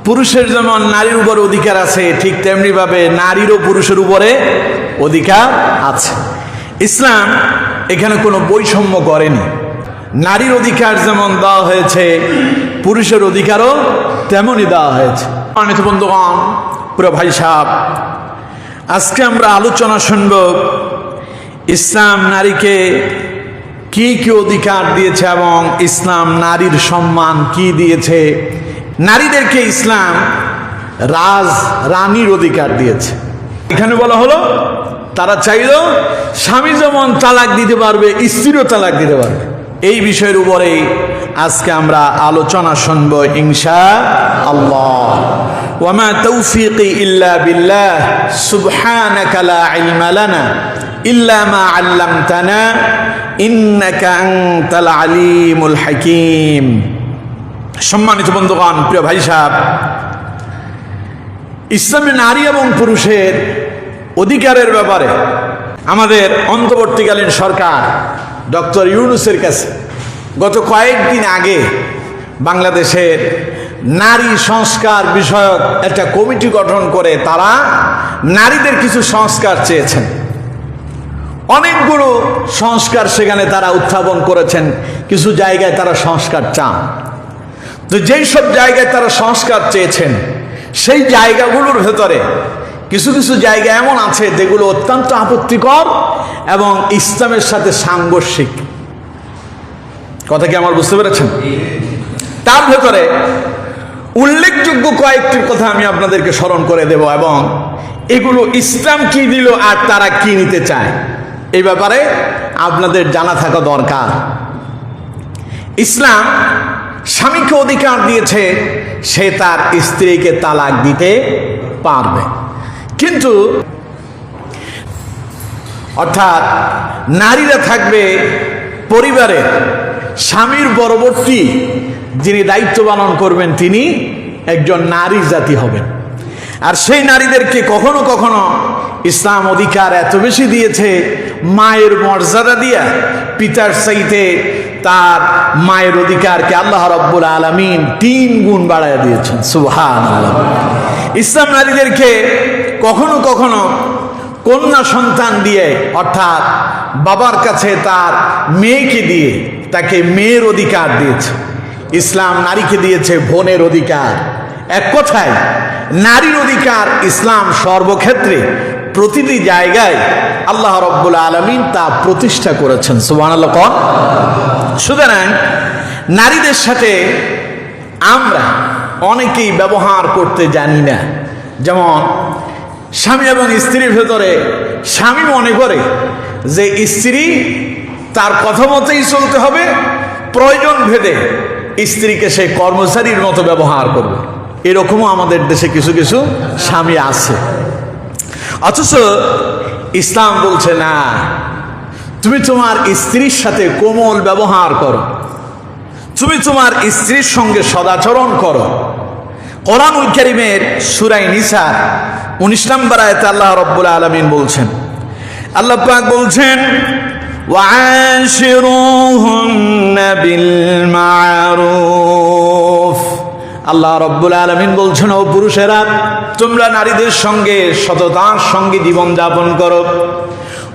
পুরুষের যেমন নারীর উপর অধিকার আছে, ঠিক তেমনি ভাবে নারীরও পুরুষের উপরে অধিকার আছে। ইসলাম এখানে কোনো বৈষম্য করেনি। নারীর অধিকার যেমন দেওয়া হয়েছে, পুরুষের অধিকারও তেমনই দেওয়া হয়েছে। সম্মানিত বন্ধুগণ, প্রিয় ভাই সাহেব, আজকে আমরা আলোচনা শুনব ইসলাম নারীকে কি কি অধিকার দিয়েছে এবং ইসলাম নারীর সম্মান কি দিয়েছে। নারীদেরকে ইসলাম রানীর অধিকার দিয়েছে। এখানে বলা হলো তারা চাইলেও স্বামী যেমন তালাক দিতে পারবে, স্ত্রীও তালাক দিতে পারবে। এই বিষয়ের উপরেই আজকে আমরা আলোচনা শুনব ইনশাআল্লাহ। ওয়ামা তৌফিকি ইল্লা বিল্লাহ সুবহানাকা লা ইলমা লানা ইল্লা মা আল্লামতানা ইন্নাকা আনতাল আলিমুল হাকিম। সম্মানিত বন্ধুগণ, প্রিয় ভাই সাহেব, ইসলামে নারী এবং পুরুষের অধিকারের ব্যাপারে আমাদের অন্তর্বর্তীকালীন সরকার ডক্টর ইউনূসের কাছে গত কয়েকদিন আগে বাংলাদেশের নারী সংস্কার বিষয়ক একটা কমিটি গঠন করে তারা নারীদের কিছু সংস্কার চেয়েছেন। অনেকগুলো সংস্কার সেখানে তারা উত্থাপন করেছেন। কিছু জায়গায় তারা সংস্কার চান। তো যেই সব জায়গায় তারা সংস্কার চেয়েছেন সেই জায়গাগুলোর ভেতরে কিছু কিছু জায়গা এমন আছে যেগুলো অত্যন্ত আপত্তিকর এবং ইসলামের সাথে সাংঘর্ষিক। কথা কি আমার বুঝতে পেরেছেন? তার ভেতরে উল্লেখযোগ্য কয়েকটির কথা আমি আপনাদেরকে স্মরণ করে দেব এবং এগুলো ইসলাম কি দিল আর তারা কি নিতে চায় এই ব্যাপারে আপনাদের জানা থাকা দরকার। ইসলাম স্বামীকে অধিকার দিয়েছে সে তার স্ত্রীকে তালাক দিতে পারবে, কিন্তু অর্থাৎ নারীরা থাকবে পরিবারের, স্বামীর পরবর্তী যিনি দায়িত্ব পালন করবেন তিনি একজন নারী জাতি হবেন। আর সেই নারীদেরকে কখনো কখনো ইসলাম অধিকার এত বেশি দিয়েছে, মায়ের মর্যাদা দিয়া পিতার চাইতে তার মায়ের অধিকারকে আল্লাহ রাব্বুল আলামিন 3 গুণ বাড়ায় দিয়েছেন। সুবহানাল্লাহ। ইসলাম নারীদেরকে কখনো কখনো কন্যা সন্তান দিয়ে, অর্থাৎ বাবার কাছে তার মেয়েকে দিয়ে তাকে মেয়ের অধিকার দিয়েছে। ইসলাম নারীকে দিয়েছে বোনের অধিকার। এক কথায় নারীর অধিকার ইসলাম সর্বক্ষেত্রে প্রতিটি জায়গায় আল্লাহ রাব্বুল আলামিন তা প্রতিষ্ঠা করেছেন। সুবহানাল্লাহ। সুতরাং নারীদের সাথে আমরা অনেকেই ব্যবহার করতে জানি না। যেমন স্বামী এবং স্ত্রীর ভেতরে স্বামী মনে করে যে স্ত্রী তার কথা মতোই চলতে হবে, প্রয়োজন ভেদে স্ত্রীকে সে কর্মচারীর মতো ব্যবহার করবে। এরকমও আমাদের দেশে কিছু কিছু স্বামী আছে। অথচ ইসলাম বলছে না, তুমি তোমার স্ত্রীর সাথে কোমল ব্যবহার করো, তুমি তোমার স্ত্রীর সঙ্গে সদাচরণ করো। কোরআনুল কারীমের সূরা নিসা 19 নম্বর আয়াতে আল্লাহ রাব্বুল আলামিন বলছেন, আল্লাহ পাক বলছেন, ওয়াশিরুহুন্না বিল মা'রুফ। আল্লাহ রাব্বুল আলামিন বলছেন, ও পুরুষেরা, তোমরা নারীদের সঙ্গে সততার সঙ্গে জীবন যাপন করো,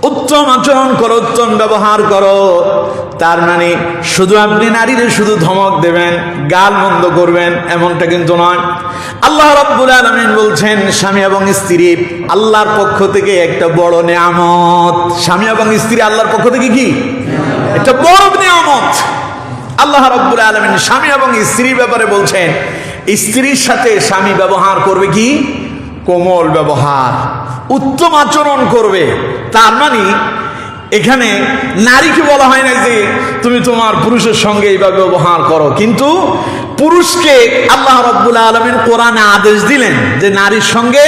উত্তম আচরণ করো, উত্তম ব্যবহার করো। তার মানে শুধু আপনি নারীদের শুধু ধমক দেবেন, গাল মন্দ করবেন এমনটা কিন্তু নয়। আল্লাহ রাব্বুল আলামিন বলছেন, স্বামী এবং স্ত্রী আল্লাহর পক্ষ থেকে একটা বড় নিয়ামত। স্বামী এবং স্ত্রী আল্লাহর পক্ষ থেকে কি একটা বড় নিয়ামত। আল্লাহ রাব্বুল আলামিন স্বামী এবং স্ত্রীর ব্যাপারে বলছেন, স্ত্রীর সাথে স্বামী ব্যবহার করবে কি কোমল ব্যবহার, উত্তম আচরণ করবে। তার মানে এখানে নারীকে বলা হয় না যে তুমি তোমার পুরুষের সঙ্গে এইভাবে ব্যবহার করো, কিন্তু পুরুষকে আল্লাহ রাব্বুল আলামিন কোরআনে আদেশ দিলেন যে নারীর সঙ্গে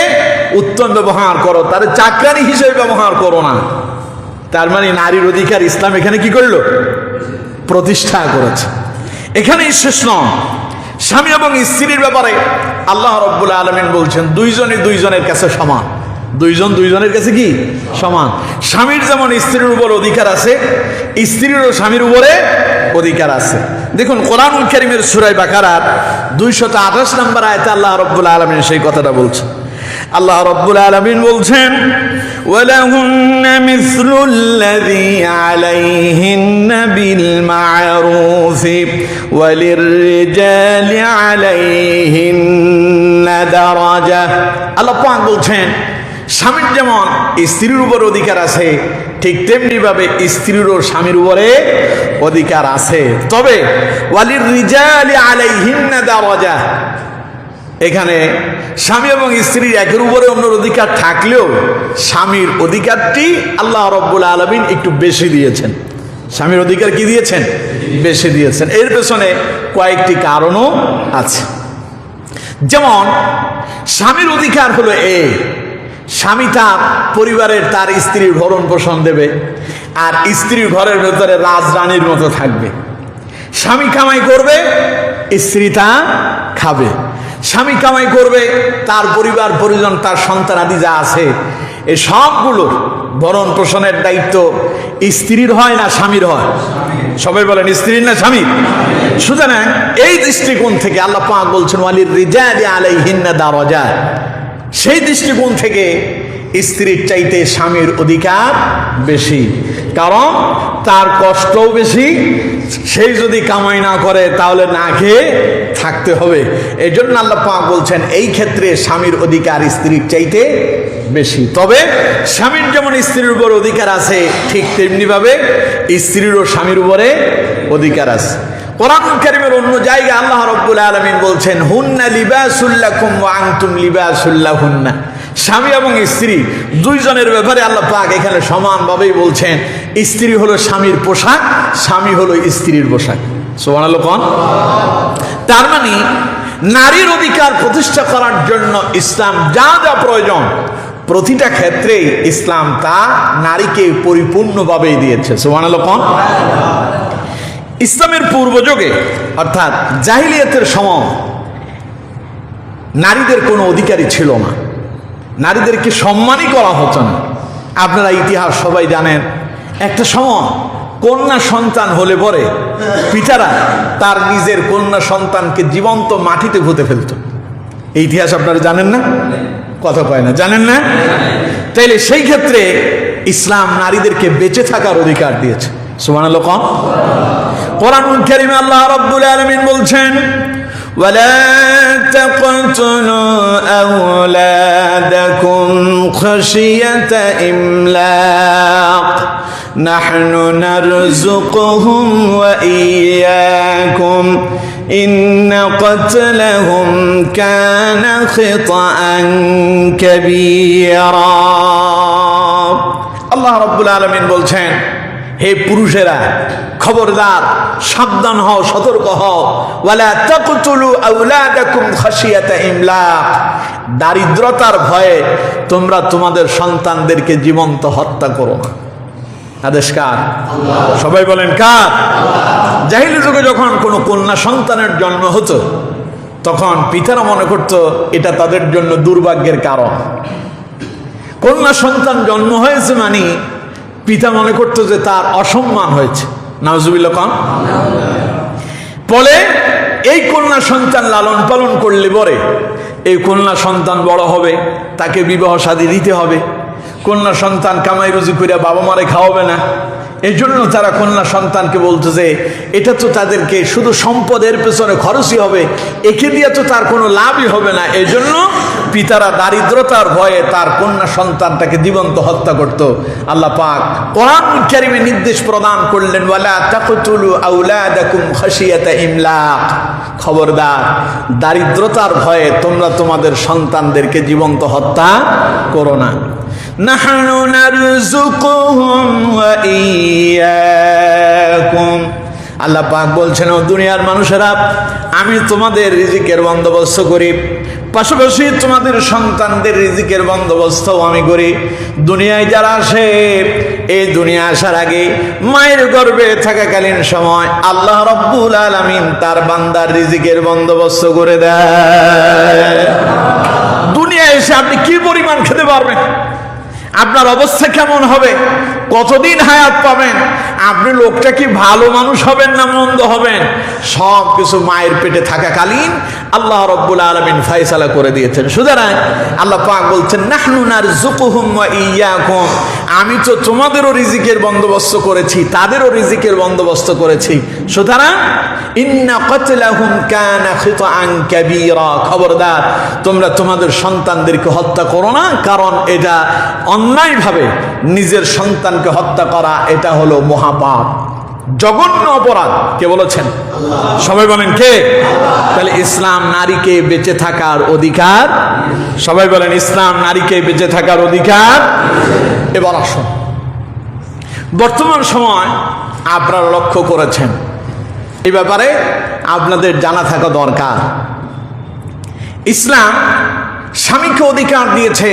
উত্তম ব্যবহার করো, তার চাকরানি হিসেবে ব্যবহার করো না। তার মানে নারীর অধিকার ইসলাম এখানে কি করলো? প্রতিষ্ঠা করেছে। এখানেই শেষ নয়, স্বামী এবং স্ত্রীর ব্যাপারে আল্লাহ রাব্বুল আলামিন বলছেন দুইজনে দুইজনের কাছে সমান। দুইজন দুইজনের কাছে কি সমান। স্বামীর যেমন স্ত্রীর উপর অধিকার আছে, স্ত্রীরও স্বামীর উপরে অধিকার আছে। দেখুন কোরআনুল কারীমের সূরা বাকারার 228 নম্বর আয়াতে আল্লাহ রাব্বুল আলামিন সেই কথাটা বলছেন। আল্লাহ রাব্বুল আলামিন বলছেন, ওয়ালাহুন্না মিসলুল্লাযী আলাইহিন্না বিল মা'রুফি ওয়ালিররিজালি আলাইহিন্না দারাজা। আল্লাহ পাক বলছেন, স্বামীর যেমন স্ত্রীর উপর অধিকার আছে, ঠিক তেমনি ভাবে স্ত্রীরও স্বামীর উপরে অধিকার আছে। তবে ওয়ালিররিজালি আলাইহিন্না দারাজা, এখানে স্বামী এবং স্ত্রীর একের উপরে অন্যর অধিকার থাকলেও স্বামীর অধিকারটি আল্লাহ রাব্বুল আলামিন একটু বেশি দিয়েছেন। স্বামীর অধিকার কি দিয়েছেন? বেশি দিয়েছেন। এর পেছনে কয়েকটি কারণও আছে। যেমন স্বামীর অধিকার হলো স্বামী তার পরিবারের তার স্ত্রীর ভরণ পোষণ দেবে, আর স্ত্রীর ঘরের ভেতরে রাজরানীর মতো থাকবে। স্বামী কামাই করবে, স্ত্রী তা খাবে। স্বামী কামাই করবে, তার পরিবার পরিজন, তার সন্তানাদি যা আছে, এই সবগুলোর ভরণ পোষণের দায়িত্ব স্ত্রীর হয় না স্বামীর হয়? সবাই বলেন স্ত্রীর না স্বামীর? সুতরাং এই দৃষ্টিকোণ থেকে আল্লাহ পাক বলছেন ওয়ালিররিজালি আলাইহিন্না দারাজা, সেই দৃষ্টিকোণ থেকে স্ত্রীর চাইতে স্বামীর অধিকার বেশি, কারণ তার কষ্টও বেশি। সেই যদি কামাই না করে তাহলে না খেয়ে থাকতে হবে। এই জন্য আল্লাহ পাক বলছেন এই ক্ষেত্রে স্বামীর অধিকার স্ত্রীর চাইতে বেশি। তবে স্বামীর যেমন স্ত্রীর উপর অধিকার আছে, ঠিক তেমনি ভাবে স্ত্রীরও স্বামীর উপরে অধিকার আছে। কোরআনুল কারীমের অন্য জায়গায় আল্লাহ রাব্বুল আলামিন বলছেন, হুন্না লিবাসুল লাকুম ওয়া আনতুম লিবাসুল লাহুন্না। স্বামী এবং স্ত্রী দুইজনের ব্যাপারে আল্লাহ পাক এখানে সমানভাবেই বলছেন, স্ত্রী হলো স্বামীর পোশাক, স্বামী হলো স্ত্রীর পোশাক। সুবহানাল্লাহ কোন? তার মানে নারীর অধিকার প্রতিষ্ঠা করার জন্য ইসলাম যা যা প্রয়োজন প্রতিটা ক্ষেত্রেই ইসলাম তা নারীকে পরিপূর্ণভাবে দিয়েছে। সুবহানাল্লাহ কোন? ইসলামের পূর্বযুগে অর্থাৎ জাহিলিয়াতের সময় নারীদের কোনো অধিকারই ছিল না, নারীদেরকে সম্মানই করা হতো না। আপনারা ইতিহাস সবাই জানেন, একটা সময় কন্যা সন্তান হলে পরে পিতারা তার নিজের কন্যা সন্তানকে জীবন্ত মাটিতে পুঁতে ফেলত। এই ইতিহাস আপনারা জানেন না? কথা কয় না, জানেন না? তাইলে সেই ক্ষেত্রে ইসলাম নারীদেরকে বেঁচে থাকার অধিকার দিয়েছে। সুবহানাল্লাহ। কোরআনুল কারীমে আল্লাহ রাব্বুল আলামিন বলছেন, ওয়ালা তাকতুলু আওলাদাকুম খাশিয়াতা ইমলাক নাহনু নারযুকুহুম ওয়া ইয়্যাকুম ইন্না ক্বাতলাহুম কানা খিতাআন কাবীরা। আল্লাহ রাব্বুল আলামিন বলছেন, হে পুরুষেরা খবরদার, সাবধান হও, সতর্ক হও। ওয়ালা তাকতুলু আওলাদাকুম খাশিয়াতা ইমলাক, দারিদ্রতার ভয়ে তোমরা তোমাদের সন্তানদেরকে জীবন্ত হত্যা করো না। আদেশ কার? সবাই বলেন কার? জাহিলি যুগে যখন কোনো কন্যা সন্তানের জন্ম হতো তখন পিতারা মনে করত এটা তাদের জন্য দুর্ভাগ্যের কারণ। কন্যা সন্তান জন্ম হয়েছে মানে পিতা মনে করতো যে তার অসম্মান হয়েছে। নাউজুবিল্লাহ কোন? ফলে এই কন্যা সন্তান লালন পালন করলে পরে এই কন্যা সন্তান বড় হবে, তাকে বিবাহ শাদী দিতে হবে। কন্যা সন্তান কামাই রুজি করে বাবা মারে খাওয়াবে না, এই জন্য তারা কন্যা সন্তানকে বলতো যে এটা তো তাদেরকে শুধু সম্পদের পেছনে খরচই হবে, একে দিয়ে তো তার কোনো লাভই হবে না। এই জন্য পিতারা দারিদ্রতার ভয়ে তার কন্যা সন্তানটাকে জীবন্ত হত্যা করত। আল্লাহ পাক কোরআনুল কারীমে নির্দেশ প্রদান করলেন, ওয়ালা তাকতুলু আওলাদাকুম খাশিয়াতা ইমলাক, খবরদার দারিদ্রতার ভয়ে তোমরা তোমাদের সন্তানদেরকে জীবন্ত হত্যা করো না। নাহনু নারযুকুহুম ওয়া ইয়্যাকুম, আল্লাহ পাক বলছেন, ও দুনিয়ার মানুষেরা, আমি তোমাদের রিজিকের বন্দোবস্ত করি, পাশাপাশি তোমাদের সন্তানদের রিজিকের বন্দোবস্তও আমি করি। দুনিয়ায় যারা আসে, এই দুনিয়া আসার আগে মায়ের গর্ভে থাকাকালীন সময় আল্লাহ রাব্বুল আলামিন তার বান্দার রিজিকের বন্দোবস্ত করে দেয়। দুনিয়ায় এসে আপনি কি পরিমাণ খেতে পারবেন, আপনার অবস্থা কেমন হবে, কতদিন হায়াত পাবেন, আপনি লোকটা কি ভালো মানুষ হবেন না মন্দ হবেন, সব কিছু মায়ের পেটে থাকাকালীন আল্লাহ রাব্বুল আলামিন ফয়সালা করে দিয়েছেন। সুতরাং আল্লাহ পাক বলছেন, নাহনু নারযুকুহুম ওয়া ইয়্যাকুম, আমি তো তোমাদেরও রিজিকের বন্দোবস্ত করেছি, তাদেরও রিজিকের বন্দোবস্ত করেছি। সুতরাং ইন্না কাতলাহুম কানা খিতাআন কাবীরা, খবরদার তোমরা তোমাদের সন্তানদেরকে হত্যা করো না, কারণ এটা অন্যায়ভাবে নিজের সন্তানকে হত্যা করা এটা হলো মহাপাপ, জঘন্য অপরাধ। কে বলেছেন? সবাই বলেন কে? তাহলে ইসলাম নারীকে বেঁচে থাকার অধিকার, সবাই বলেন ইসলাম নারীকে বেঁচে থাকার অধিকার। এবার আসুন, বর্তমান সময় আপনারা লক্ষ্য করেছেন, এই ব্যাপারে আপনাদের জানা থাকা দরকার। ইসলাম স্বামীকে অধিকার দিয়েছে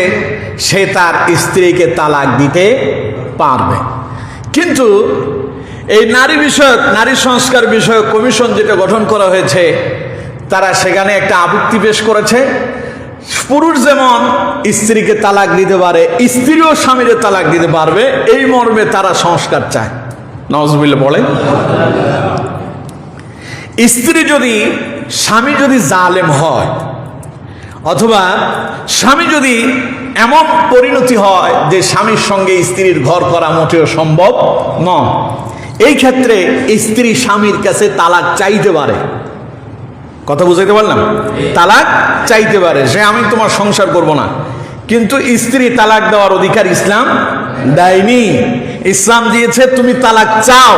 সে তার স্ত্রীকে তালাক দিতে পারবে, কিন্তু এই নারী বিষয়ক, নারী সংস্কার বিষয়ক কমিশন যেটা গঠন করা হয়েছে, তারা সেখানে একটা আপত্তি পেশ করেছে, পুরুষ যেমন স্ত্রীকে তালাক দিতে পারে, স্ত্রীও স্বামীকে তালাক দিতে পারবে, এই মর্মে তারা সংস্কার চায়। নাউজুবিল্লাহ বলে, স্ত্রী যদি, স্বামী যদি জালেম হয়, অথবা স্বামী যদি এমন পরিণতি হয় যে স্বামীর সঙ্গে স্ত্রীর ঘর করা মোটেও সম্ভব নয়, এই ক্ষেত্রে স্ত্রী স্বামীর কাছে তালাক চাইতে পারে। কথা বুঝাইতে পারলাম? তালাক চাইতে পারে, যে আমি তোমার সংসার করব না, কিন্তু স্ত্রী তালাক দেওয়ার অধিকার ইসলাম দেয়নি। ইসলাম দিয়েছে তুমি তালাক চাও,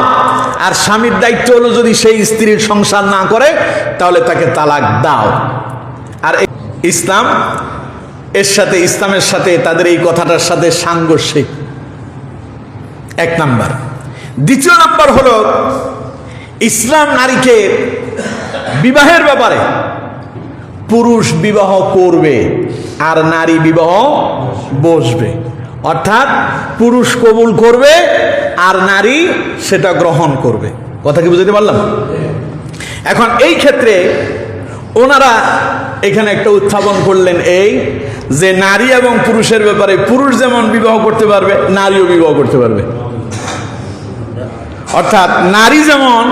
আর স্বামীর দায়িত্ব হলো যদি সেই স্ত্রীর সংসার না করে তাহলে তাকে তালাক দাও। আর ইসলাম এর সাথে, ইসলামের সাথে তাদের এই কথাটার সাথে সাংঘর্ষিক, এক নাম্বার। দ্বিতীয় নাম্বার হলো, ইসলাম নারীকে বিবাহের ব্যাপারে পুরুষ বিবাহ করবে আর নারী বিবাহ বসবে, অর্থাৎ পুরুষ কবুল করবে আর নারী সেটা গ্রহণ করবে। কথা কি বুঝতে পারলাম? এখন এই ক্ষেত্রে ওনারা এখানে একটা উত্থাপন করলেন, এই যে নারী এবং পুরুষের ব্যাপারে পুরুষ যেমন বিবাহ করতে পারবে, নারীও বিবাহ করতে পারবে। অর্থাৎ নারী যেমন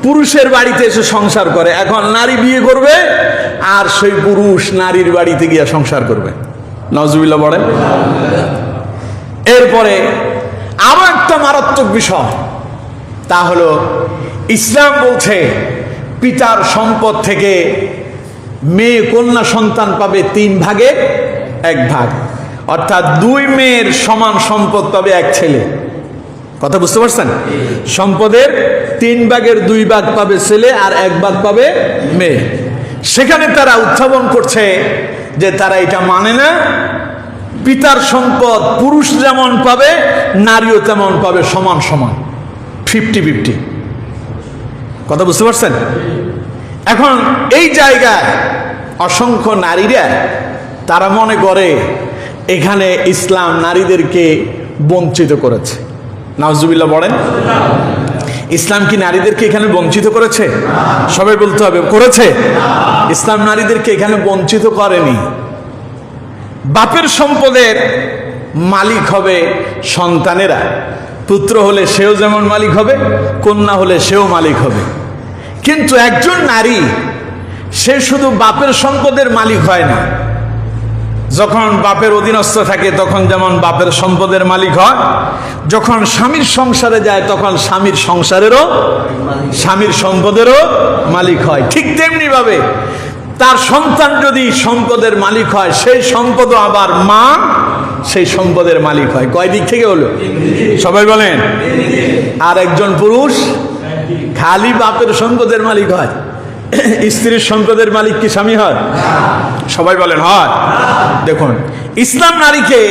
পুরুষের বাড়িতে এসে সংসার করে, এখন নারী বিয়ে করবে আর সেই পুরুষ নারীর বাড়িতে গিয়ে সংসার করবে। নাউজুবিল্লাহ বলেন। এরপরে আরো একটা মারাত্মক বিষয়, তা হলো ইসলাম বলছে পিতার সম্পদ থেকে মেয়ে কন্যা সন্তান পাবে 3 ভাগে 1 ভাগ, অর্থাৎ 2 মেয়ের সমান সম্পদ পাবে 1 ছেলে। কথা বুঝতে পারছেন? সম্পদের 3 ভাগের 2 ভাগ পাবে ছেলে আর 1 ভাগ পাবে মেয়ে। সেখানে তারা উত্থাপন করছে যে তারা এটা মানে না, পিতার সম্পদ পুরুষ যেমন পাবে নারীও তেমন পাবে, সমান সমান, 50-50। কথা বুঝতে পারছেন? এখন এই জায়গায় অসংখ্য নারীরা তারা মনে করে এখানে ইসলাম নারীদেরকে বঞ্চিত করেছে। নাউজুবিল্লাহ বলেন। ইসলাম কি নারীদেরকে এখানে বঞ্চিত করেছে? সবাই বলতে হবে, করেছে? ইসলাম নারীদেরকে এখানে বঞ্চিত করেনি। বাপের সম্পদের মালিক হবে সন্তানেরা, পুত্র হলে সেও যেমন মালিক হবে, কন্যা হলে সেও মালিক হবে। কিন্তু একজন নারী সে শুধু বাপের সম্পদের মালিক হয় না, যখন বাপের অধীনস্থ থাকে তখন যেমন বাপের সম্পদের মালিক হয়, যখন স্বামীর সংসারে যায় তখন স্বামীর সংসারেরও, স্বামীর সম্পদেরও মালিক হয়। ঠিক তেমনি ভাবে তার সন্তান যদি সম্পদের মালিক হয়, সেই সম্পদও আবার মা সেই সম্পদের মালিক হয়। কয় দিক থেকে হলো? সবাই বলেন। আর একজন পুরুষ খালি বাপের সম্পদের মালিক হয়, স্ত্রীর সম্পদের মালিক কি স্বামী হয়? সবাই বলেন হয়। দেখুন, ইসলাম নারীকে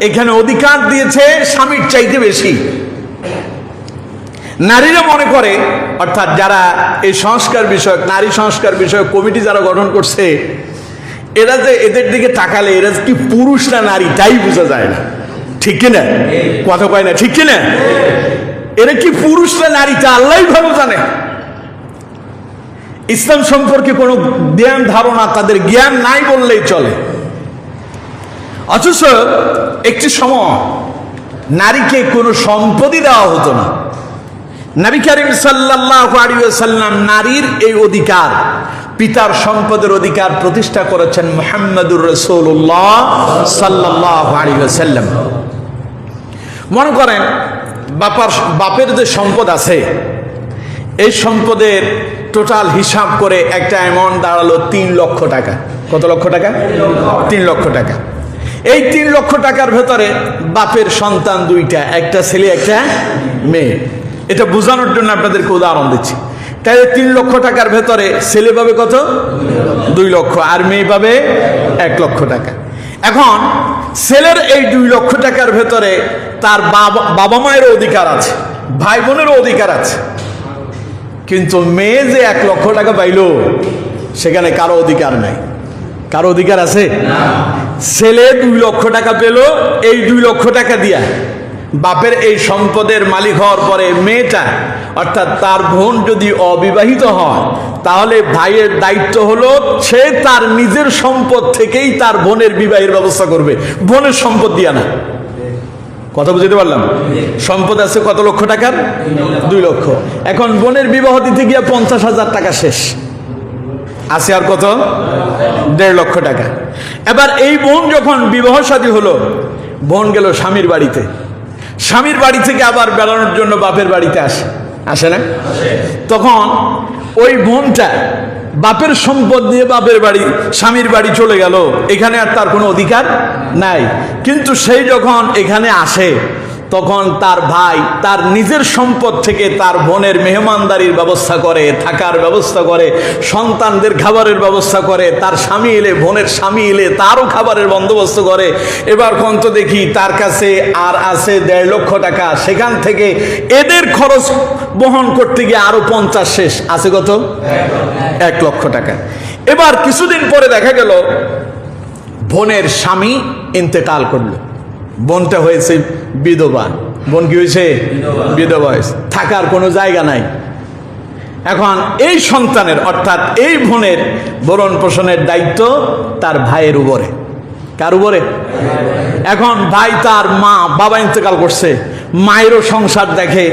এখানে অধিকার দিয়েছে স্বামীর চাইতে বেশি। নারীরা মনে করে, অর্থাৎ যারা এই সংস্কার বিষয়ক, নারী সংস্কার বিষয়ক কমিটি যারা গঠন করছে, এরা যে এদের দিকে তাকালে এরা কি পুরুষ না নারী তাই বোঝা যায় না। ঠিক কিনা? কথা কয় না, ঠিক কিনা? এরা কি পুরুষ না নারী তা আল্লাহই ভালো জানে। ইসলাম সম্পর্কে কোনো জ্ঞান ধারণা তাদের জ্ঞান নাই বললেই চলে। অথচ একটি সময় নারীকে কোনো সম্পত্তি দেওয়া হতো না। নবী করিম সাল্লাল্লাহু আলাইহি ওয়াসাল্লাম নারীর এই অধিকার, পিতার সম্পদের অধিকার প্রতিষ্ঠা করেছেন মুহাম্মদুর রাসূলুল্লাহ সাল্লাল্লাহু আলাইহি ওয়াসাল্লাম। মনে করেন বাপের যে সম্পদ আছে, এই সম্পদের টোটাল হিসাব করে একটা অ্যামাউন্ট দাঁড়ালো 3 লক্ষ টাকা। কত লক্ষ টাকা? 3 লক্ষ টাকা। এই 3 লক্ষ টাকার ভেতরে বাপের সন্তান 2টা, একটা ছেলে একটা মেয়ে। এটা বোঝানোর জন্য আপনাদেরকে উদাহরণ দিচ্ছি। তাই 3 লক্ষ টাকার ভেতরে ছেলে পাবে কত? 2 লক্ষ, আর মেয়ে পাবে 1 লক্ষ টাকা। এখন ছেলের এই 2 লক্ষ টাকার ভেতরে তার বাবা মায়েরও অধিকার আছে, ভাই বোনেরও অধিকার আছে, কিন্তু মেয়ে যে 1 লক্ষ টাকা পাইল, সেখানে কারো অধিকার নাই। কারো অধিকার আছে? ছেলে 2 লক্ষ টাকা পেল, এই 2 লক্ষ টাকা দিয়া বাপের এই সম্পদের মালিক হওয়ার পরে মেয়েটা, অর্থাৎ তার বোন যদি অবিবাহিত হয়, তাহলে ভাইয়ের দায়িত্ব হলো সে তার নিজের সম্পদ থেকেই তার বোনের বিবাহের ব্যবস্থা করবে, বোনের সম্পদ দিয়া না। কথা বুঝতে পারলাম? সম্পদ আছে কত লক্ষ টাকার? 2 লক্ষ। এখন বোনের বিবাহ দিতে গিয়ে 50,000 টাকা শেষ, আছে আর কত? 1.5 লক্ষ টাকা। এবার এই বোন যখন বিবাহ শাদী হলো, বোন গেল স্বামীর বাড়িতে, স্বামীর বাড়ি থেকে আবার বেড়ানোর জন্য বাপের বাড়িতে আসে না? তখন ওই বোনটা বাপের সম্পদ নিয়ে বাপের বাড়ি, স্বামীর বাড়ি চলে গেল, এখানে আর তার কোনো অধিকার নাই। কিন্তু সেই যখন এখানে আসে, তখন তার ভাই তার নিজের সম্পদ থেকে তার বোনের মেহমানদারির ব্যবস্থা করে, থাকার ব্যবস্থা করে, সন্তানদের খাবারের ব্যবস্থা করে, তার স্বামী এলে, বোনের স্বামী এলে তারও খাবারের বন্দোবস্ত করে। এবার কত দেখি তার কাছে আর আছে 1.5 লক্ষ টাকা, সেখান থেকে এদের খরচ বহন করতে গিয়ে আরো 50 শেষ, আছে কত? 1 লক্ষ টাকা। এবার কিছুদিন পরে দেখা গেল বোনের স্বামী ইন্তেকাল করলো, বোনটা হয়েছে বিধবা। বোন কি হয়েছে? বিধবা হয়েছে, থাকার কোনো জায়গা নাই। এখন এই সন্তানের, অর্থাৎ এই বোনের ভরণ পোষণের দায়িত্ব তার ভাইয়ের উপরে। কার উপরে? এখন ভাই তার বাবা ইন্তেকাল করছে, মায়েরও সংসার দেখে,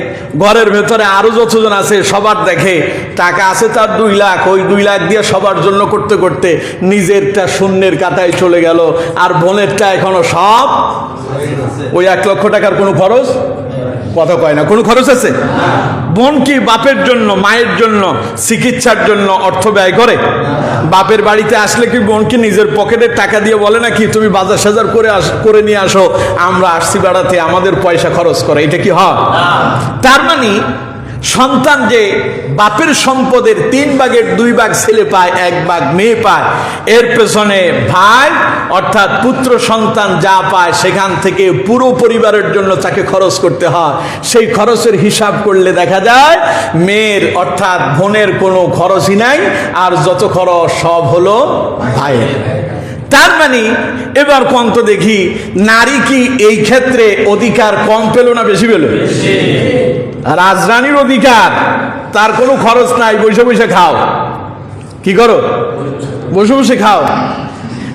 ঘরের ভেতরে আরো যতজন আছে সবার দেখে, টাকা আছে তার 2 লাখ, ওই 2 লাখ দিয়ে সবার জন্য করতে করতে নিজেরটা শূন্যের কাটায় চলে গেল, আর বোনেরটা এখনো সব ওই 1 লক্ষ টাকার কোনো খরচ, কথা কয় না, কোনো খরচ আছে? বোন কি বাপের জন্য, মায়ের জন্য, চিকিৎসার জন্য অর্থ ব্যয় করে? বাপের বাড়িতে আসলে কি বোন কি নিজের পকেটের টাকা দিয়ে বলে নাকি তুমি বাজার সাজার করে নিয়ে আসো, আমরা আসছি বেড়াতে, আমাদের পয়সা খরচ করে? এটা কি হয়? তার মানে সন্তান যে বাপের সম্পদের 3 ভাগের 2 ভাগ ছেলে পায়, 1 ভাগ মেয়ে পায়, এর পেছনে ভাই অর্থাৎ পুত্র সন্তান যা পায় সেখান থেকে পুরো পরিবারের জন্য তাকে খরচ করতে হয়। সেই খরচের হিসাব করলে দেখা যায় মেয়ের অর্থাৎ বোনের কোনো খরচই নাই, আর যত খরচ সব হলো ভাইয়ের। তার মানে এবার কত দেখি নারী কি এই ক্ষেত্রে অধিকার কম পেল না বেশি পেল? রাজরানীর অধিকার, তার কোনো খরচ নাই, বসে বসে খাও। কি করো? বসে বসে খাও।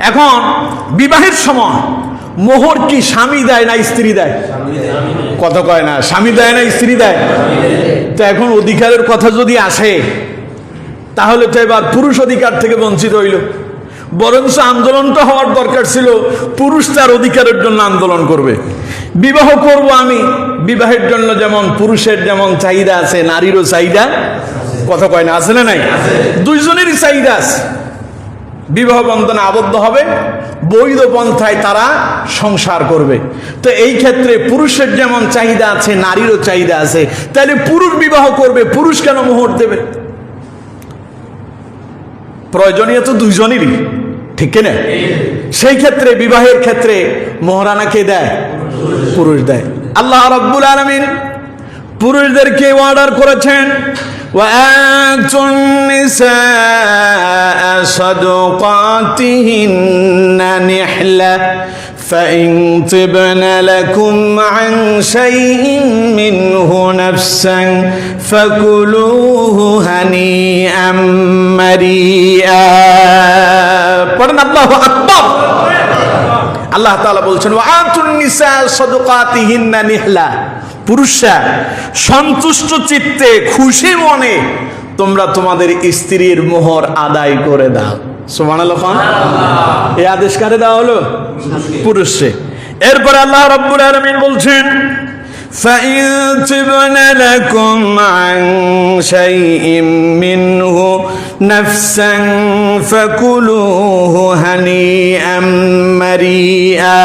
এখন বিবাহের সময় মোহর কি স্বামী দেয় না স্ত্রী দেয়? কত কয় না, স্বামী দেয় না স্ত্রী দেয়? তো এখন অধিকারের কথা যদি আসে, তাহলে তো এবার পুরুষ অধিকার থেকে বঞ্চিত হইল। বরঞ্চ আন্দোলনটা হওয়ার দরকার ছিল, পুরুষ তার অধিকারের জন্য আন্দোলন করবে। বিবাহ করব আমি, বিবাহের জন্য যেমন পুরুষের যেমন চাহিদা আছে, নারীরও চাহিদা, কথা কয় না, আছে না নাই? দুইজনেরই চাহিদা আছে। বিবাহ বন্ধনে আবদ্ধ হবে, বৈধ পন্থায় তারা সংসার করবে। তো এই ক্ষেত্রে পুরুষের যেমন চাহিদা আছে, নারীরও চাহিদা আছে। তাহলে পুরুষ বিবাহ করবে, পুরুষ কেন মোহর দেবে? প্রয়োজনীয় তো দুইজনেরই, ঠিক কিনা? সেই ক্ষেত্রে বিবাহের ক্ষেত্রে মোহরানা কে দেয়? পুরুষ দেয়। আল্লাহ রাব্বুল আলামিন পুরুষদেরকে অর্ডার করেছেন, وآتوا النساء صدقاتهن نحلة فإن طبن لكم عن شيء منه نفسا فكلوه هنيئا مريئا। পড়েন আল্লাহু আকবার। আল্লাহ তাআলা বলছেন ওয়া আতুন নিসা সাদাকাতিহিন্না নিহলা, পুরুষরা সন্তুষ্ট চিত্তে খুশি মনে তোমরা তোমাদের স্ত্রীর মোহর আদায় করে দাও। সুবহানাল্লাহ। এই আদেশ কারে দেওয়া হলো? পুরুষে। এরপর আল্লাহ রাব্বুল আলামিন বলছেন فَإِن تِبْنَ لَكُمْ عَن شَيْءٍ مِّنْهُ نَفْسًا فَكُلُوهُ هَنِيئًا مَرِيئًا।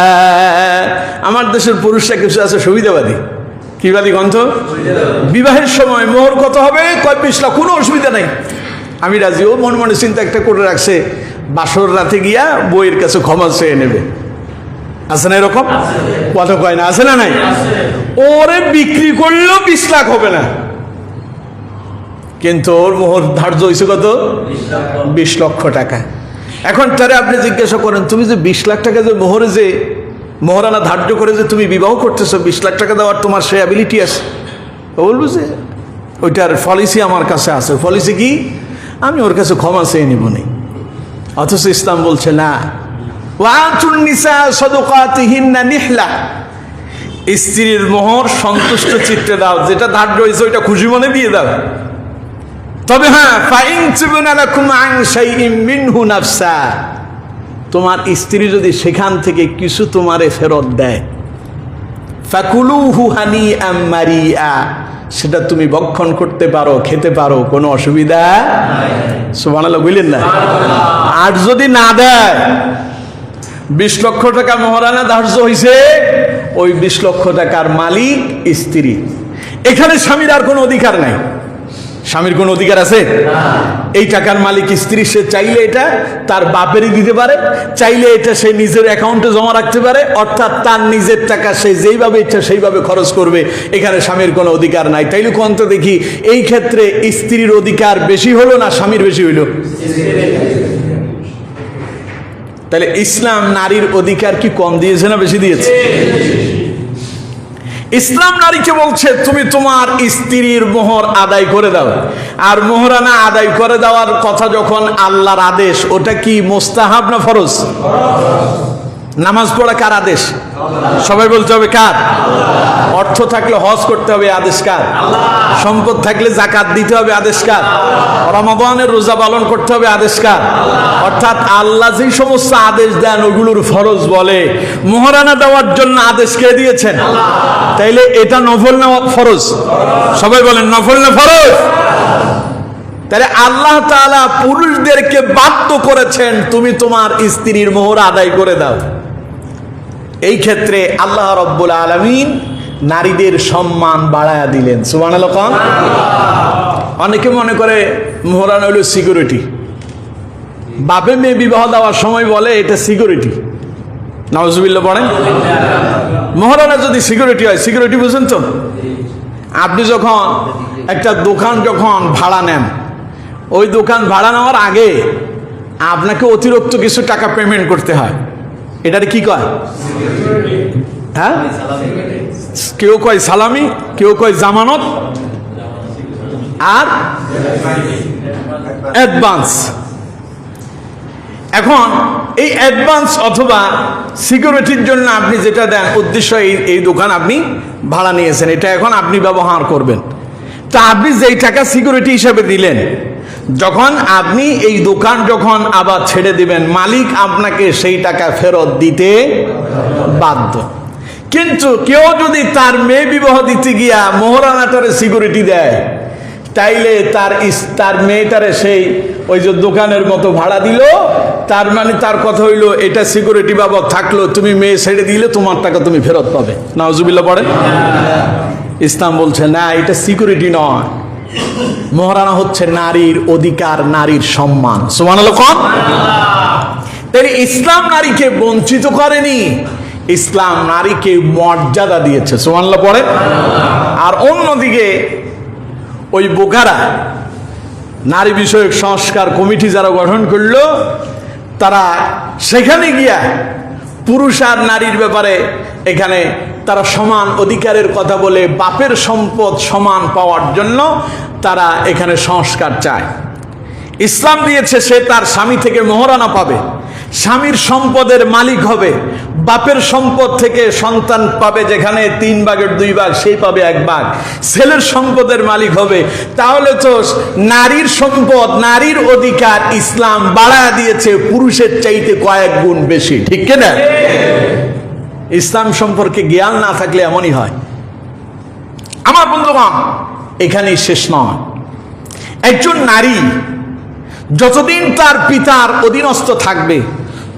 আমার দেশের পুরুষরা কিছু আছে সুবিধাবাদী। কিবাদী গ্রন্থ, বিবাহের সময় মোহর কত হবে? কয় 20 লাখ, কোনো অসুবিধা নাই, আমি রাজি। ও মনে মনে চিন্তা একটা করে রাখছে, বাসর রাতে গিয়া বইয়ের কাছে ক্ষমা চেয়ে নেবে। আছে না এরকম? কথা কয় না, আছে না নাই? ওরে বিক্রি করলেও 20 লাখ হবে না, কিন্তু ওর মোহর ধার্য হয়েছে কত? 20 লক্ষ টাকা। এখন তারে আপনি জিজ্ঞাসা করেন, তুমি যে 20 লাখ টাকা যে মোহরে যে মোহরানা ধার্য করে যে তুমি বিবাহ করতেছো, 20 লাখ টাকা দেওয়ার তোমার সে অ্যাবিলিটি আছে? ও বলবো যে ওইটার পলিসি আমার কাছে আছে। পলিসি কি? আমি ওর কাছে ক্ষমা চেয়ে নিব না। অথচ ইসলাম বলছে না, ওয়াতুন নিসা সাদাকাতিহিন্না নিহলা, স্ত্রীর মোহর সন্তুষ্ট চিত্তে দাও, যেটা ধার্য হয়েছে ওইটা খুশি মনে দিয়ে দাও। তবে হ্যাঁ, ফাইন তিবনা লাকুম আন শাইইন মিনহু নাফসা, তোমার স্ত্রী যদি সেখান থেকে কিছু তোমারে ফেরত দেয়, ফাকুলুহু হানিআম মারিআ, সেটা তুমি ভক্ষণ করতে পারো, খেতে পারো, কোনো অসুবিধা নাই। সুবহানাল্লাহ বললেন না? আর যদি না দেয়, 20 লক্ষ টাকা মোহরানা ধার্য হয়েছে, ওই 20 লক্ষ টাকার মালিক স্ত্রী। এখানে স্বামীর আর কোনো অধিকার নাই। স্বামীর কোনো অধিকার আছে? এই টাকার মালিক স্ত্রী। সে চাইলে এটা তার বাপেরই দিতে পারে, চাইলে এটা সে নিজের অ্যাকাউন্টে জমা রাখতে পারে, অর্থাৎ তার নিজের টাকা সে যেইভাবে ইচ্ছা সেইভাবে খরচ করবে। এখানে স্বামীর কোনো অধিকার নাই। তাইলে কোন তো দেখি এই ক্ষেত্রে স্ত্রীর অধিকার বেশি হলো না স্বামীর বেশি হইল? তাহলে ইসলাম নারীর অধিকার কি কম দিয়েছে না বেশি দিয়েছে? ইসলাম নারীকে বলছে তুমি তোমার স্ত্রীর মোহর আদায় করে দাও। আর মোহরানা আদায় করে দেওয়ার কথা যখন আল্লাহর আদেশ, ওটা কি মুস্তাহাব না ফরজ? নামাজ পড়া কার আদেশ? সবাই বলতে হবে কার? অর্থ থাকলে হজ করতে হবে, আদেশ কার? সম্পদ থাকলে যাকাত দিতে হবে, আদেশ কার? রমাদানের রোজা পালন করতে হবে, আদেশ কার? অর্থাৎ আল্লাহ যেই সমস্ত আদেশ দেন ওগুলোর ফরজ বলে। মোহরানা দেওয়ার জন্য আদেশ কে দিয়েছেন? তাইলে এটা নফল না ফরজ? সবাই বলেন নফল না ফরজ? তাহলে আল্লাহ তাআলা পুরুষদেরকে বাধ্য করেছেন তুমি তোমার স্ত্রীর মোহর আদায় করে দাও। এই ক্ষেত্রে আল্লাহ রাব্বুল আলামিন নারীদের সম্মান বাড়ায়া দিলেন। সুবহানাল্লাহ। অনেকে মনে করে মোহরানা হলো সিকিউরিটি। বাপে মেয়ে বিবাহ দেওয়ার সময় বলে এটা সিকিউরিটি। নাউজুবিল্লাহ পড়েন। মোহরানা যদি সিকিউরিটি হয়, সিকিউরিটি বুঝেন তো? আপনি যখন একটা দোকান যখন ভাড়া নেন, ওই দোকান ভাড়া নেওয়ার আগে আপনাকে অতিরিক্ত কিছু টাকা পেমেন্ট করতে হয়। এটার কি কয়? হ্যাঁ, কেউ কয় সালামি, কেউ কয় জামানত, আর অ্যাডভান্স। এখন এই অ্যাডভান্স অথবা সিকিউরিটির জন্য আপনি যেটা দেন, উদ্দেশ্য এই দোকান আপনি ভাড়া নিয়েছেন, এটা এখন আপনি ব্যবহার করবেন। তা আপনি যেই টাকা সিকিউরিটি হিসাবে দিলেন, যখন আপনি এই দোকান যখন আবার ছেড়ে দিবেন, মালিক আপনাকে সেই টাকা ফেরত দিতে বাধ্য। কিন্তু কেউ যদি তার মেয়ে বিবাহ দিতে গিয়া মোহরানাটারে সিকিউরিটি দেয়, তাইলে তার মেয়েটারে সেই ওই যে দোকানের মতো ভাড়া দিল, তার মানে তার কথা হইলো এটা সিকিউরিটি বাবদ থাকলো, তুমি মেয়ে ছেড়ে দিলে তোমার টাকা তুমি ফেরত পাবে। নাউজুবিল্লাহ পড়েন। ইসলাম বলছে না, এটা সিকিউরিটি নয়, মোহরানা হচ্ছে নারীর অধিকার, নারীর সম্মান। সুবহানাল্লাহ। তাই ইসলাম নারীকে বঞ্চিত করেনি, ইসলাম নারীকে মর্যাদা দিয়েছে। সুবহানাল্লাহ পড়েন। আর অন্যদিকে ওই বোকারা নারী বিষয়ক সংস্কার কমিটি যারা গঠন করলো, তারা সেখানে গিয়া পুরুষ আর নারীর ব্যাপারে এখানে তারা সমান অধিকারের কথা বলে বাপের সম্পদ সমান পাওয়ার জন্য তারা এখানে সংস্কার চায়। ইসলাম দিয়েছে সে তার স্বামী থেকে মোহরানা পাবে, স্বামীর সম্পদের মালিক হবে, বাপের সম্পদ থেকে সন্তান পাবে যেখানে 3 ভাগের 2 ভাগ, সেই পাবে 1 ভাগ, ছেলের সম্পদের মালিক হবে। তাহলে তো নারীর সম্পদ, নারীর অধিকার ইসলাম বাড়ায় দিয়েছে পুরুষের চাইতে কয়েক গুণ বেশি, ঠিক কিনা? ইসলাম সম্পর্কে জ্ঞান না থাকলে এমনই হয়। আমার বন্ধুগণ, এখানেই শেষ নয়। একজন নারী যতদিন তার পিতার অধীনস্থ থাকবে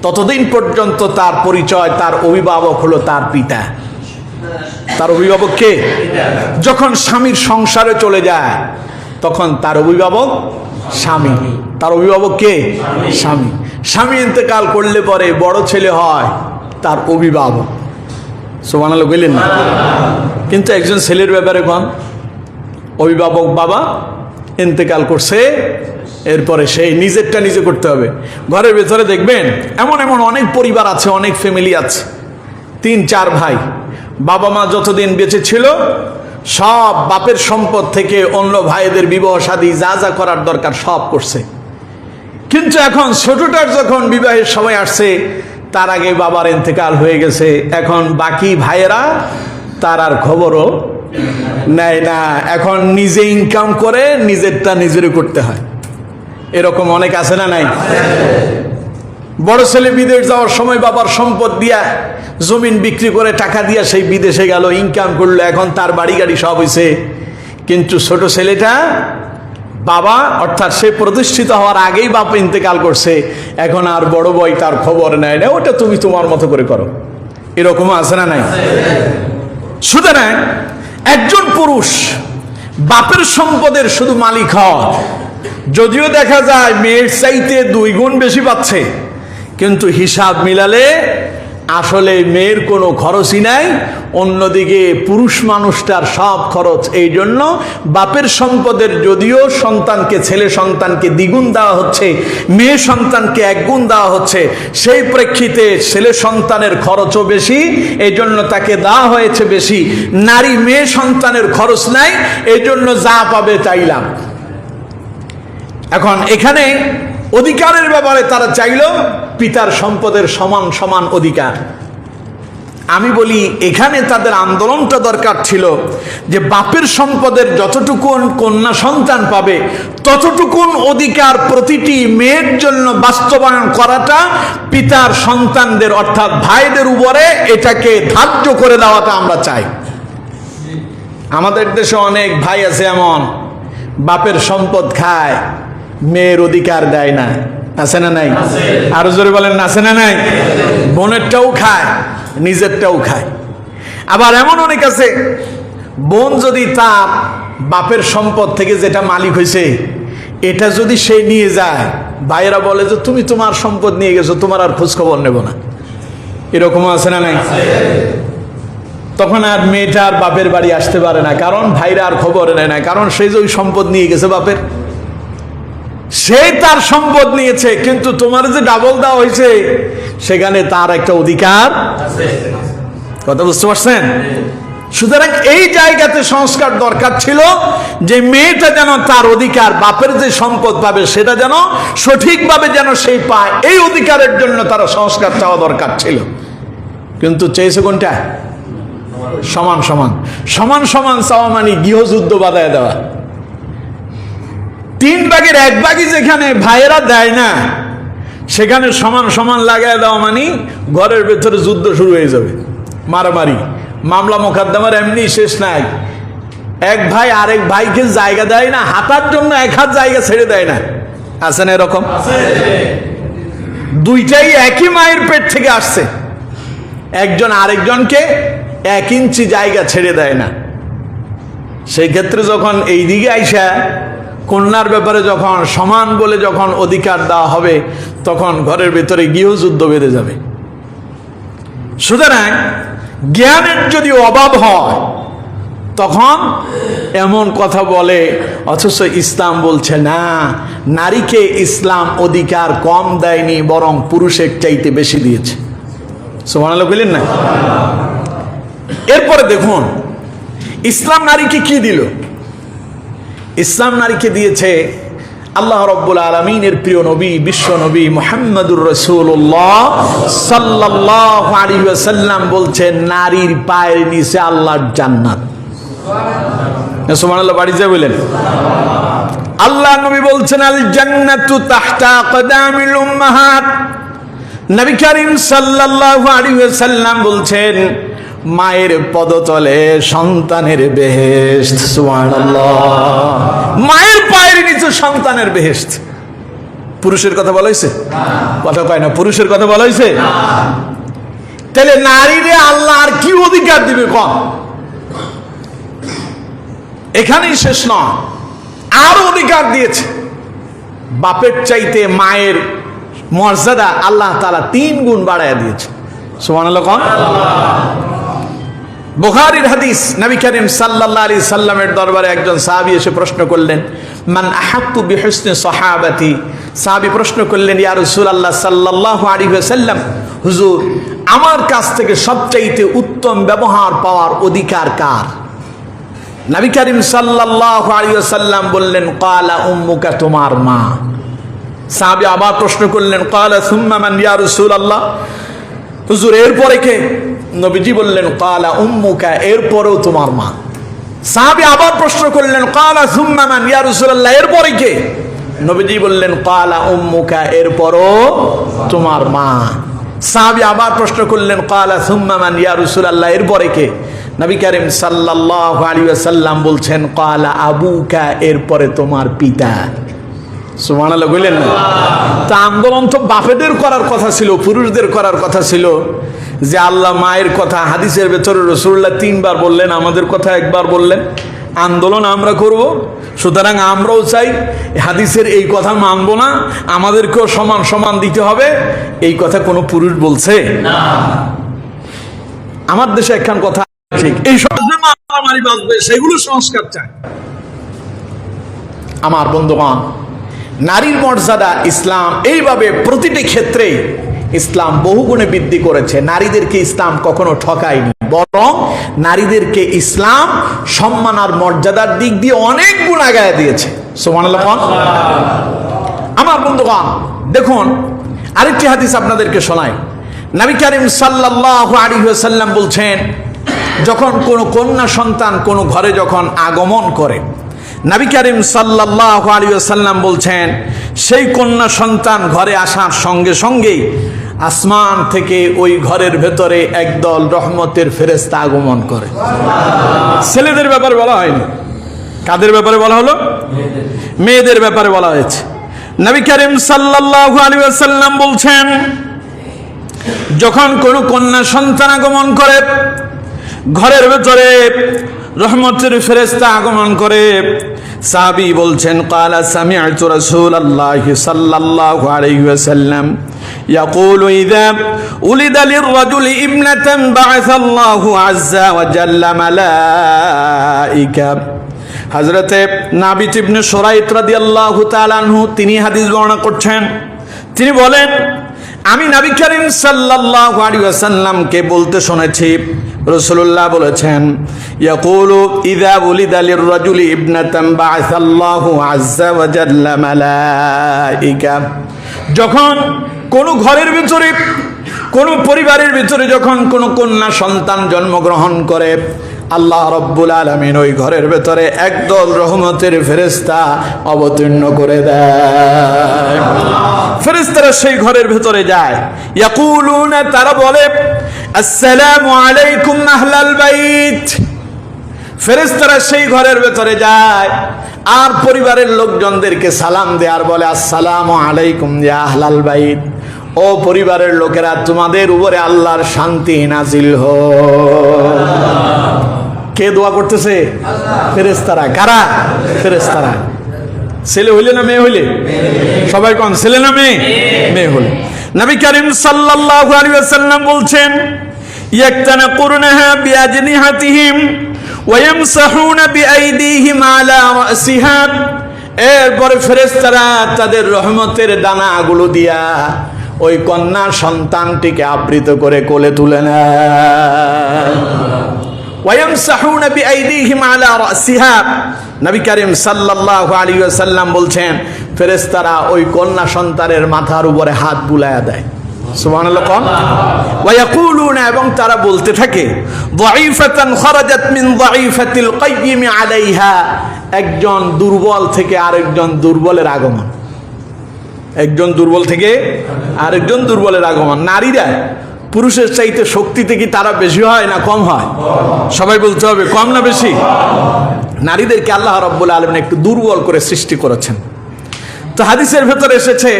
ততদিন পর্যন্ত তার পরিচয়, তার অভিভাবক হলো তার পিতা। তার অভিভাবক কে? যখন স্বামীর সংসারে চলে যায় তখন তার অভিভাবক স্বামী। তার অভিভাবক কে? স্বামী। স্বামী ইন্তেকাল করলে পরে বড় ছেলে হয় তার অভিভাবক। সুবহানাল্লাহ বললেন না? কিন্তু একজন ছেলের ব্যাপারে কোন অভিভাবক বাবা ইন্তেকাল করছে, এরপরে সেই নিজেরটা নিজে করতে হবে। ঘরের ভেতরে দেখবেন এমন এমন অনেক পরিবার আছে, অনেক ফ্যামিলি আছে, 3-4 ভাই, বাবা মা যতদিন বেঁচে ছিল সব বাপের সম্পদ থেকে অন্য ভাইদের বিবাহ শাদী যা যা করার দরকার সব করছে। কিন্তু এখন ছোটটার যখন বিবাহের সময় আসছে, তার আগে বাবার ইন্তেকাল হয়ে গেছে, এখন বাকি ভাইয়েরা তার আর খবরও নেয় না। এখন নিজে ইনকাম করে নিজেরটা নিজেরই করতে হয়। এরকম অনেক আছে না নাই? বড় ছেলে বিদেশ যাওয়ার সময় বাবার সম্পদ দিয়া, জমিন বিক্রি করে টাকা দিয়া সেই বিদেশে গেল, ইনকাম করলো, এখন তার বাড়ি গাড়ি সব হয়েছে। কিন্তু ছোট ছেলেটা বাবা অর্থাৎ সে প্রতিষ্ঠিত হওয়ার আগেই বাপ ইন্তেকাল করছে, এখন আর বড় ভাই তার খবর নেয় না, ওটা তুমি তোমার মতো করে করো। এরকম আছে না নাই? সুতরাং একজন পুরুষ বাপের সম্পদের শুধু মালিক হয়, যদিও দেখা যায় মেয়ের চাইতে 2 গুণ বেশি পাচ্ছে, কিন্তু হিসাব মিলালে আসলে মেয়ের কোনো খরচই নাই, অন্যদিকে পুরুষ মানুষটার সব খরচ। এই জন্য বাপের সম্পদের যদিও সন্তানকে, ছেলে সন্তানকে 2 গুণ দেওয়া হচ্ছে, মেয়ে সন্তানকে 1 গুণ দেওয়া হচ্ছে, সেই প্রেক্ষিতে ছেলে সন্তানের খরচও বেশি, এই জন্য তাকে দেওয়া হয়েছে বেশি। নারী মেয়ে সন্তানের খরচ নাই, এই জন্য যা পাবে তাই লাভ। এখন এখানে অধিকারের ব্যাপারে তারা চাইল পিতার সম্পদের সমান সমান অধিকার। আমি বলি এখানে তাদের আন্দোলনটা দরকার ছিল যে বাপের সম্পদের যতটুকুন কন্যা সন্তান পাবে ততটুকুন অধিকার প্রতিটি মেয়ের জন্য বাস্তবায়ন করাটা পিতার সন্তানদের অর্থাৎ ভাইদের উপরে এটাকে ধার্য করে দেওয়াটা আমরা চাই। আমাদের দেশে অনেক ভাই আছে এমন, বাপের সম্পদ খায়, মেয়ের অধিকার দেয় না। আছে না নাই? আরো জোরে বলেন, আছে না নাই? বোনেরটাও খায়, নিজেরটাও খায়। আবার এমন অনেক আছে, বোন যদি তার বাপের সম্পদ থেকে যেটা মালিক হয়েছে এটা যদি সে নিয়ে যায়, ভাইয়েরা বলে যে তুমি তোমার সম্পদ নিয়ে গেছো, তোমার আর খোঁজ খবর নেব না। এরকমও আছে না নাই? তখন আর মেয়েটা আর বাপের বাড়ি আসতে পারে না, কারণ ভাইরা আর খবর নেয় না, কারণ সে যে ওই সম্পদ নিয়ে গেছে বাপের, সে তার সম্পদ নিয়েছে, কিন্তু তোমার যে ডাবল দেওয়া হয়েছে সেখানে তার একটা অধিকার আছে। কথা বুঝতে পারছেন? সুতরাং এই জায়গাতে সংস্কার দরকার ছিল যে মেয়েটা যেন তার অধিকার, বাপের যে সম্পদ পাবে সেটা যেন সঠিকভাবে যেন সেই পায়, এই অধিকারের জন্য তারা সংস্কার চাওয়া দরকার ছিল। কিন্তু চেয়েছে কোনটা? সমান সমান। সমান সমান চাওয়া মানে গৃহযুদ্ধ বাধায় দেওয়া। 3 ভাগের 1 ভাগই যেখানে ভাইয়েরা দেয় না সেখানে সমান সমান লাগায় দেওয়া মানে ঘরের ভেতরে যুদ্ধ শুরু হয়ে যাবে, মারামারি, মামলা মোকদ্দমার এমনি শেষ নাই। এক ভাই আরেক ভাইকে জায়গা দেয় না, হাঁটার জন্য 1 হাত জায়গা ছেড়ে দেয় না। আছে না এরকম? দুইটাই একই মায়ের পেট থেকে আসছে, একজন আরেকজনকে 1 ইঞ্চি জায়গা ছেড়ে দেয় না। সেই ক্ষেত্রে যখন এই দিকে আইসা কন্যার ব্যাপারে যখন সমান বলে যখন অধিকার দেওয়া হবে তখন ঘরের ভেতরে গৃহযুদ্ধ বেঁধে যাবে। সুতরাং জ্ঞানের যদি অভাব হয় তখন এমন কথা বলে, অথচ ইসলাম বলছে না, নারীকে ইসলাম অধিকার কম দেয়নি, বরং পুরুষের চাইতে বেশি দিয়েছে। সুবহানাল্লাহ বললেন না? এরপরে দেখুন ইসলাম নারীকে কি দিল। ইসলাম নারীকে দিয়েছে আল্লাহ রাব্বুল আলামিনের প্রিয় নবী বিশ্ব নবী মুহাম্মদুর রাসূলুল্লাহ সাল্লাল্লাহু আলাইহি ওয়াসাল্লাম বলছেন নারীর পায়ের নিচে আল্লাহর জান্নাত। সুবহানাল্লাহ, বাড়ি যা বলেন। আল্লাহ নবী বলছেন আল জান্নাতু তাহতা আকদামিল উম্মাহাত। নবী করিম সাল্লাল্লাহু আলাইহি ওয়াসাল্লাম বলছেন মায়ের পদতলে সন্তানের বেহেশত। সুবহানাল্লাহ, মায়ের পায়ের নিচে সন্তানের বেহেশত। পুরুষের কথা বলা হয়েছে? কথা কয় না, পুরুষের কথা বলা হয়েছে? তাহলে নারীরে আল্লাহ আর কি অধিকার দিবে কম? এখানেই শেষ নয়, আরো অধিকার দিয়েছে। বাপের চাইতে মায়ের মর্যাদা আল্লাহ তাআলা 3 গুণ বাড়ায়া দিয়েছে। সুবহানাল্লাহ। কোন বুখারীর হাদিস, নবী করিম সাল্লাল্লাহু আলাইহি সাল্লামের দরবারে একজন সাহাবী এসে প্রশ্ন করলেন, মান আহাক্কু বিহুসনি সাহাবাতি। সাহাবী প্রশ্ন করলেন, ইয়া রাসূলুল্লাহ সাল্লাল্লাহু আলাইহি ওয়াসাল্লাম, হুজুর আমার কাছ থেকে সবচাইতে উত্তম ব্যবহার পাওয়ার অধিকার কার? নবী করিম সাল্লাল্লাহু আলাইহি ওয়াসাল্লাম বললেন, ক্বালা উম্মুকা, তোমার মা। সাহাবী আবার প্রশ্ন করলেন, ক্বালা সুম্মা মান ইয়া রাসূলুল্লাহ, হুজুর এরপরে কে? নবীজি বললেন, ক্বালা উম্মুকা, এরপরেও তোমার মা। সাহাবী আবার প্রশ্ন করলেন, ক্বালা সুম্মা মান ইয়া রাসূলুল্লাহ, এরপরে কে? নবীজি বললেন, ক্বালা উম্মুকা, এরপরও তোমার মা। সাহাবী আবার প্রশ্ন করলেন, ক্বালা সুম্মা মান ইয়া রাসূলুল্লাহ, এরপরে কে? নবী করিম সাল্লাল্লাহু আলাইহি ওয়াসাল্লাম বলছেন, ক্বালা আবুকা, এরপরে তোমার পিতা। সুবহানাল্লাহ বললেন না? তা আন্দোলন তো বাপেদের করার কথা ছিল, পুরুষদের করার কথা ছিল। যে আল্লাহ মায়ের কথা হাদিসের ভেতরে রাসূলুল্লাহ 3 বার বললেন, আমাদের কথা 1 বার বললেন। আন্দোলন আমরা করব, সুতরাং আমরাও চাই হাদিসের এই কথা মানবো না, আমাদেরকেও সমান সমান দিতে হবে। এই কথা কোনো পুরুষ বলছে না। আমার দেশে একখান কথা ঠিক, এই সমাজে মারামারি বাঁচবে, সেগুলো সংস্কার চায়। আমার বন্ধুগণ, নারীর মর্যাদা ইসলাম এইভাবে প্রতিটি ক্ষেত্রে ইসলাম বহুগুণে বৃদ্ধি করেছে। নারীদেরকে ইসলাম কখনো ঠকায়নি, বরং নারীদেরকে ইসলাম সম্মান আর মর্যাদার দিক দিয়ে অনেক গুণ আগায় দিয়েছে। সুবহানাল্লাহ। আমার বন্ধুগণ দেখুন, আরেকটি হাদিস আপনাদেরকে শোনাই। নবী করিম সাল্লাল্লাহু আলাইহি ওয়াসাল্লাম বলছেন, যখন কোনো কন্যা সন্তান কোনো ঘরে যখন আগমন করে, নবী করিম সাল্লাল্লাহু আলাইহি ওয়াসাল্লাম বলছেন, সেই কন্যা সন্তান ঘরে আসার সঙ্গে সঙ্গেই আসমান থেকে ওই ঘরের ভেতরে একদল রহমতের ফেরেশতা আগমন করে। ছেলেদের ব্যাপারে বলা হয়নি, কাদের ব্যাপারে বলা হলো? মেয়েদের ব্যাপারে বলা হয়েছে। নবী করিম সাল্লাল্লাহু আলাইহি ওয়াসাল্লাম বলছেন, যখন কোনো কন্যা সন্তান আগমন করে ঘরের ভেতরে রহমতের ফেরেশতা আগমন করে। সাহাবী বলছেন, ক্বালা সামি'তু রাসূলুল্লাহি সাল্লাল্লাহু আলাইহি ওয়াসাল্লাম ইয়াকুলু ইযা উলিদা লির-রাজুলি ইবনাতান বা'আসাল্লাহু আযজা ওয়া জাল্লা মালাইকা। হযরতে নাবিত ইবনে শুরাইত রাদিয়াল্লাহু তাআলা আনহু তিনি হাদিস বর্ণনা করছেন। তিনি বলেন, আমি নবী করিম সাল্লাল্লাহু আলাইহি ওয়াসাল্লামকে বলতে শুনেছি, রাসূলুল্লাহ বলেছেন, ইয়াকুলু ইযা উলিদা লির-রাজুলি ইবনাতান বা'আসাল্লাহু আযজা ওয়া জাল্লা মালাইকা। যখন কোন ঘরের ভিতরে, কোন পরিবারের ভিতরে যখন কোন কন্যা সন্তান জন্মগ্রহণ করে, আল্লাহ রাব্বুল আলামিন ওই ঘরের ভেতরে একদল রহমতের ফেরেশতা অবতীর্ণ করে দেয়। ফেরেশতারা সেই ঘরের ভেতরে যায়, ইয়াকুলুনা, তারা বলে, আসসালামু আলাইকুম আহলাল বাইত। ফেরেশতারা সেই ঘরের ভেতরে যায় আর পরিবারের লোকজনদেরকে সালাম দেয় আর বলে, আসসালামু আলাইকুম ইয়া আহলাল বাইত, ও পরিবারের লোকেরা, তোমাদের উপরে আল্লাহর শান্তি নাজিল হোক। কে দোয়া করতেছে? ফেরেশতারা। কারা? ফেরেশতারা। ছেলে হইলে না মেয়ে হইলে? সবাই কোন ছেলে না মেয়ে? মেয়ে হলে। নবী করিম সাল্লাল্লাহু আলাইহি ওয়াসাল্লাম বলছেন, ইয়াকতানাকুরনাহা বিআজনিহাতিহিম ওয়া ইয়ামসাহুনা বিআইদিহিম আলা রাসিহা। এরপরে ফেরেশতারা তাদের রহমতের দানাগুলো দিয়া ওই কন্যা সন্তানটিকে আবৃত করে কোলে তুলে নেয়। ওয়ায়ামসাহুনা বিআইদিহিম আলা রাসিহা, নবী করিম সাল্লাল্লাহু আলাইহি ওয়াসাল্লাম বলছেন ফেরেশতারা ওই কন্যা সন্তানের মাথার উপরে হাত বুলায়া দেয়। সুবহানাল্লাহ। কোন ওয়ায়াকুলুনা, এবং তারা বলতে থাকে যায়িফাতান খারাজাত মিন যায়িফাতিল কাইয়িম আলাইহা, একজন দুর্বল থেকে আরেকজন দুর্বলের আগমন, একজন দুর্বল থেকে আরেকজন দুর্বলের আগমন। নারীরা পুরুষের চাইতে শক্তিতে কি তারা বেশি হয় না কম হয়? সবাই বলতে হবে কম না বেশি? নারীদেরকে আল্লাহ রাব্বুল আলামিন একটু দুর্বল করে সৃষ্টি করেছেন। তো হাদিসের ভেতরে এসেছে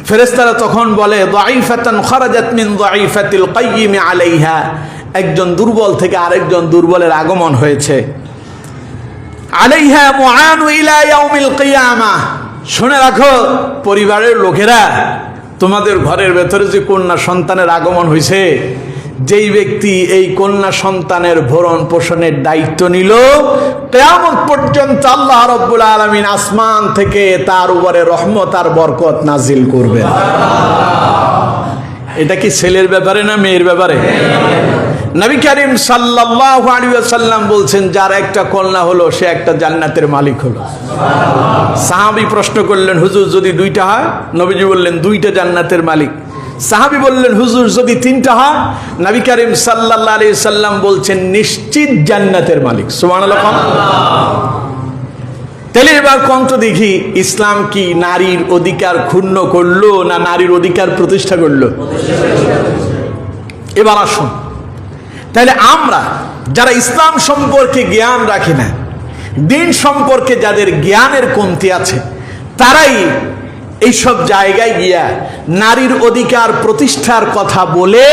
ফেরেশতারা তখন বলে যায়িফাতান খারাজাত মিন যায়িফাতিল কাইয়িম আলাইহা, একজন দুর্বল থেকে আরেকজন দুর্বলের আগমন হয়েছে। আলাইহা মুআনু ইলা ইয়াউমিল কিয়ামাহ, শুনে রাখো পরিবারের লোকেরা, তোমাদের ঘরের ভেতরে যে কন্যা সন্তানের আগমন হয়েছে, যেই ব্যক্তি এই কন্যা সন্তানের ভরণ পোষণের দায়িত্ব নিল, কিয়ামত পর্যন্ত আল্লাহ রাব্বুল আলামিন আসমান থেকে তার উপরে রহমত আর বরকত নাজিল করবেন। এটা কি ছেলের ব্যাপারে না মেয়ের ব্যাপারে? নবী করিম সাল্লাল্লাহু আলাইহি ওয়াসাল্লাম বলছেন যার একটা কন্যা হলো সে একটা জান্নাতের মালিক হলো। সাহাবী প্রশ্ন করলেন হুজুর যদি দুইটা হয়? নবীজি বললেন দুইটা জান্নাতের মালিক। সাহাবী বললেন হুজুর যদি তিনটা হয়? নবী করিম সাল্লাল্লাহু আলাইহি ওয়াসাল্লাম বলছেন নিশ্চিত জান্নাতের মালিক। সুবহানাল্লাহ। তাহলে এবার কোন তো দেখি ইসলাম কি নারীর অধিকার ক্ষুণ্ণ করলো না নারীর অধিকার প্রতিষ্ঠা করলো? এবার আসুন, তাহলে আমরা যারা ইসলাম সম্পর্কে জ্ঞান রাখি না, দিন সম্পর্কে যাদের জ্ঞানের কমতি আছে, তারাই এইসব জায়গায় গিয়া নারীর অধিকার প্রতিষ্ঠার কথা বলে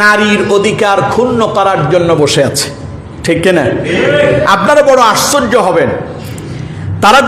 নারীর অধিকার ক্ষুণ্ণ করার জন্য বসে আছে। ঠিক কিনা? আপনারা বড় আশ্চর্য হবেন, তারা